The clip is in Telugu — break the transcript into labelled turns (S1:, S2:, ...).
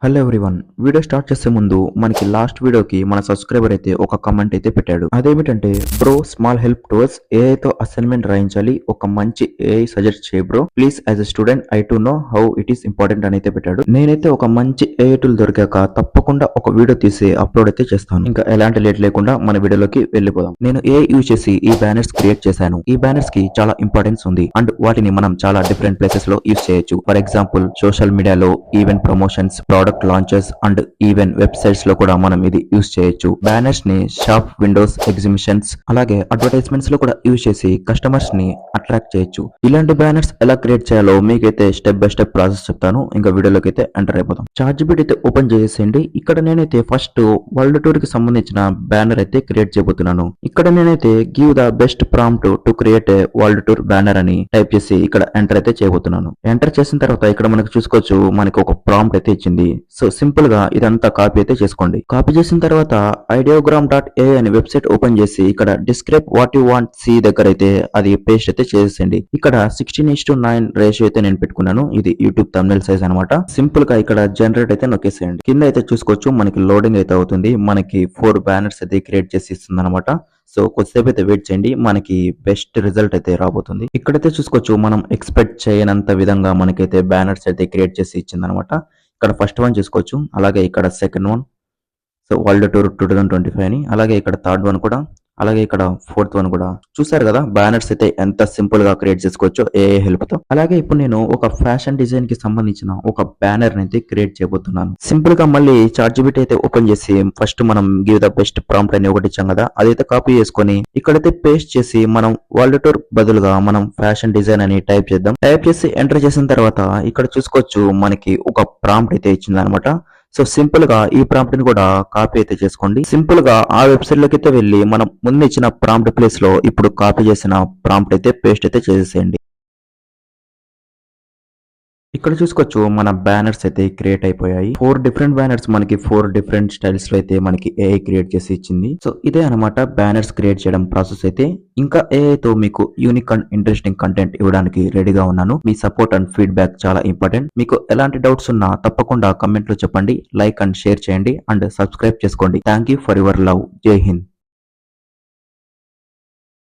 S1: హలో ఎవ్రీవన్, వీడియో స్టార్ట్ చేసే ముందు మనకి లాస్ట్ వీడియోకి మన సబ్స్క్రైబర్ అయితే ఒక కమెంట్ అయితే పెట్టాడు. అదేమిటంటే, bro small help towards AI తో అసైన్మెంట్ రాయించాలి, ఒక మంచి ఏఐ సజెస్ట్ చేయ bro please as a student I to know how it is important అని అయితే పెట్టాడు. నేనైతే ఒక మంచి ఏఐ టూల్ దొరికాక తప్పకుండా ఒక వీడియో తీసి అప్లోడ్ అయితే చేస్తాను. ఇంకా ఎలాంటి లేట్ లేకుండా మన వీడియోలోకి వెళ్ళిపోదాం. నేను ఏఐ యూజ్ చేసి ఈ బ్యానర్స్ క్రియేట్ చేశాను. ఈ బ్యానర్స్ కి చాలా ఇంపార్టెన్స్ ఉంది అండ్ వాటిని మనం చాలా డిఫరెంట్ ప్లేసెస్ లో యూజ్ చేయొచ్చు. ఫర్ ఎగ్జాంపుల్ సోషల్ మీడియాలో, event promotions, product launches and even websites లో కూడా మనం ఇది యూజ్ చేయొచ్చు. బ్యానర్స్ ని షాప్ విండోస్, ఎగ్జిబిషన్స్ అలాగే అడ్వర్టైజ్మెంట్స్ లో కూడా యూజ్ చేసి కస్టమర్స్ ని అట్రాక్ట్ చేయొచ్చు. ఇలాంటి బ్యానర్స్ ఎలా క్రియేట్ చేయాలో మీకైతే స్టెప్ బై స్టెప్ ప్రాసెస్ చెప్తాను. ఇంకా వీడియోలోకి అయితే ఎంటర్ అయిపోతాం. చార్ట్‌జీపీటీ అయితే ఓపెన్ చేసేయండి. ఇక్కడ నేనైతే ఫస్ట్ వరల్డ్ టూర్ కి సంబంధించిన బ్యానర్ అయితే క్రియేట్ చేయబోతున్నాను. ఇక్కడ నేనైతే give the best prompt to create a world tour banner అని టైప్ చేసి ఇక్కడ ఎంటర్ అయితే చేయబోతున్నాను. ఎంటర్ చేసిన తర్వాత ఇక్కడ మనకు చూసుకోవచ్చు, మనకి ఒక ప్రాంప్ట్ అయితే ఇచ్చింది. సో సింపుల్ గా ఇదంతా కాపీ అయితే చేసుకోండి. కాపీ చేసిన తర్వాత ideogram.ai అనే వెబ్సైట్ ఓపెన్ చేసి ఇక్కడ describe what you want see దగ్గర అయితే అది పేస్ట్ అయితే చేసేయండి. ఇక్కడ 16:9 రేషియో అయితే నేను పెట్టుకున్నాను. ఇది యూట్యూబ్ థంబ్నెయిల్ సైజ్ అనమాట. సింపుల్ గా ఇక్కడ జనరేట్ అయితే నొక్కేసేయండి. కింద అయితే చూసుకోవచ్చు, మనకి లోడింగ్ అయితే అవుతుంది. మనకి 4 బ్యానర్స్ అయితే క్రియేట్ చేసి ఇస్తుంది అనమాట. సో కొద్దిసేపు అయితే వెయిట్ చేయండి, మనకి బెస్ట్ రిజల్ట్ అయితే రాబోతుంది. ఇక్కడైతే చూసుకోవచ్చు, మనం ఎక్స్పెక్ట్ చేయనంత విధంగా మనకైతే బ్యానర్స్ అయితే క్రియేట్ చేసి ఇచ్చింది అనమాట. ఇక్కడ ఫస్ట్ వన్ చూసుకోవచ్చు, అలాగే ఇక్కడ second one, so world tour 2025 అని, అలాగే ఇక్కడ థర్డ్ వన్ కూడా, అలాగే ఇక్కడ ఫోర్త్ వన్ కూడా. చూసారు కదా బ్యానర్స్ అయితే ఎంత సింపుల్ గా క్రియేట్ చేసుకోవచ్చు ఏఐ హెల్ప్ తో. అలాగే ఇప్పుడు నేను ఒక ఫ్యాషన్ డిజైన్ కి సంబంధించిన ఒక బ్యానర్ అయితే క్రియేట్ చేయబోతున్నాను. సింపుల్ గా మళ్ళీ చార్ట్‌జీపీటీ అయితే ఓపెన్ చేసి ఫస్ట్ మనం గివ్ ద బెస్ట్ ప్రాంప్ట్ అని ఒకటి ఇచ్చాం కదా, అదైతే కాపీ చేసుకొని ఇక్కడైతే పేస్ట్ చేసి మనం వరల్డ్ టూర్ బదులుగా మనం ఫ్యాషన్ డిజైన్ అని టైప్ చేద్దాం. టైప్ చేసి ఎంటర్ చేసిన తర్వాత ఇక్కడ చూసుకోవచ్చు, మనకి ఒక ప్రాంప్ట్ అయితే ఇచ్చింది అనమాట. సో సింపుల్ గా ఈ ప్రాంప్ట్ ని కూడా కాపీ అయితే చేసుకోండి. సింపుల్ గా ఆ వెబ్సైట్ లోకి అయితే వెళ్ళి మనం ముందు ఇచ్చిన ప్రాంప్ట్ ప్లేస్ లో ఇప్పుడు కాపీ చేసిన ప్రాంప్ట్ అయితే పేస్ట్ అయితే చేసేయండి. ఇక్కడ చూసుకోవచ్చు, మన బ్యానర్స్ అయితే క్రియేట్ అయిపోయాయి. 4 డిఫరెంట్ బ్యానర్స్ మనకి 4 డిఫరెంట్ స్టైల్స్ లో అయితే మనకి ఏఐ క్రియేట్ చేసి ఇచ్చింది. సో ఇదే అనమాట బ్యానర్స్ క్రియేట్ చేయడం ప్రాసెస్ అయితే. ఇంకా ఏఐ తో మీకు యూనిక్ అండ్ ఇంట్రెస్టింగ్ కంటెంట్ ఇవ్వడానికి రెడీగా ఉన్నాను. మీ సపోర్ట్ అండ్ ఫీడ్బ్యాక్ చాలా ఇంపార్టెంట్. మీకు ఎలాంటి డౌట్స్ ఉన్నా తప్పకుండా కమెంట్ లో చెప్పండి. లైక్ అండ్ షేర్ చేయండి అండ్ సబ్స్క్రైబ్ చేసుకోండి. Thank you for your love. జై హింద్.